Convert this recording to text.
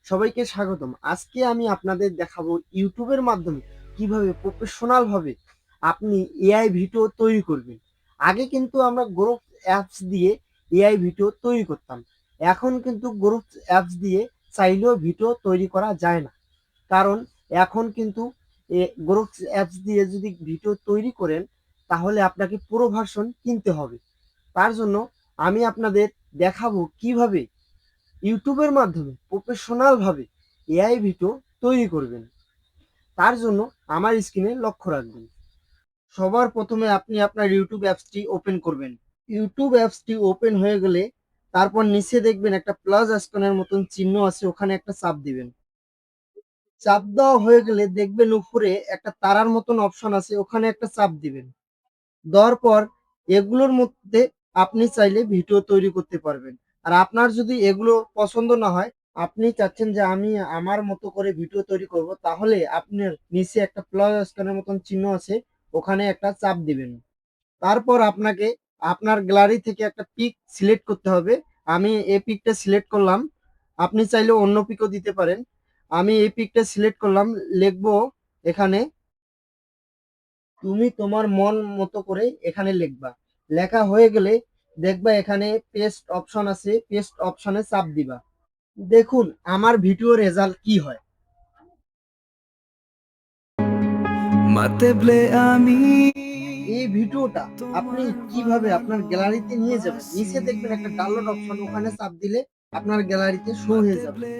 সবাইকে স্বাগতম। আজকে আমি আপনাদের দেখাবো ইউটিউবের মাধ্যমে কিভাবে প্রফেশনাল ভাবে আপনি এআই ভিডিও তৈরি করবেন। আগে কিন্তু আমরা গ্রুপ অ্যাপস দিয়ে এআই ভিডিও তৈরি করতাম। এখন কিন্তু গ্রুপ অ্যাপস দিয়ে চাইলেও ভিডিও তৈরি করা যায় না। কারণ এখন কিন্তু গ্রুপ অ্যাপস দিয়ে যদি ভিডিও তৈরি করেন তাহলে আপনাকে পুরো ভার্সন কিনতে হবে। তার জন্য আমি আপনাদের দেখাবো কিভাবে ইউটিউবের মাধ্যমে প্রফেশনাল ভাবে এআই ভিডিও তৈরি করবেন। তার জন্য আমার স্ক্রিনে লক্ষ্য রাখবেন। সবার প্রথমে আপনি আপনার ইউটিউব অ্যাপসটি ওপেন করবেন। ইউটিউব অ্যাপসটি ওপেন হয়ে গেলে তারপর নিচে দেখবেন একটা প্লাস আইকনের মতন চিহ্ন আছে, ওখানে একটা চাপ দিবেন। চাপ দেওয়া হয়ে গেলে দেখবেন উপরে একটা তারার মতন অপশন আছে, ওখানে একটা চাপ দিবেন। দেওয়ার পর এগুলোর মধ্যে আপনি চাইলে ভিডিও তৈরি করতে পারবেন। আর আপনার যদি এগুলো পছন্দ না হয়, আপনি চাচ্ছেন যে আমি আমার মতো করে ভিডিও তৈরি করব, তাহলে আপনার নিচে একটা প্লাস আইকনের মতন চিহ্ন আছে, ওখানে একটা চাপ দিবেন। তারপর আপনাকে আপনার গ্যালারি থেকে একটা পিক সিলেক্ট করতে হবে। আমি এই পিকটা সিলেক্ট করলাম। আপনি চাইলে অন্য পিকও দিতে পারেন। আমি এই পিকটা সিলেক্ট করলাম। লিখবো এখানে, তুমি তোমার মন মতো করে এখানে লিখবা। লেখা হয়ে গেলে দেখবা এখানে পেস্ট অপশন আছে, পেস্ট অপশনে চাপ দিবা। দেখুন আমার ভিডিও রেজাল্ট কি হয়। মাতেবলে আমি এই ভিডিওটা আপনি তোমার কিভাবে আপনার গ্যালারিতে নিয়ে যাবেন, ভালোবাসি নিচে দেখবেন একটা ডাউনলোড অপশন, ওখানে চাপ দিলে আপনার গ্যালারিতে শো হয়ে যাবে। মাতেবলে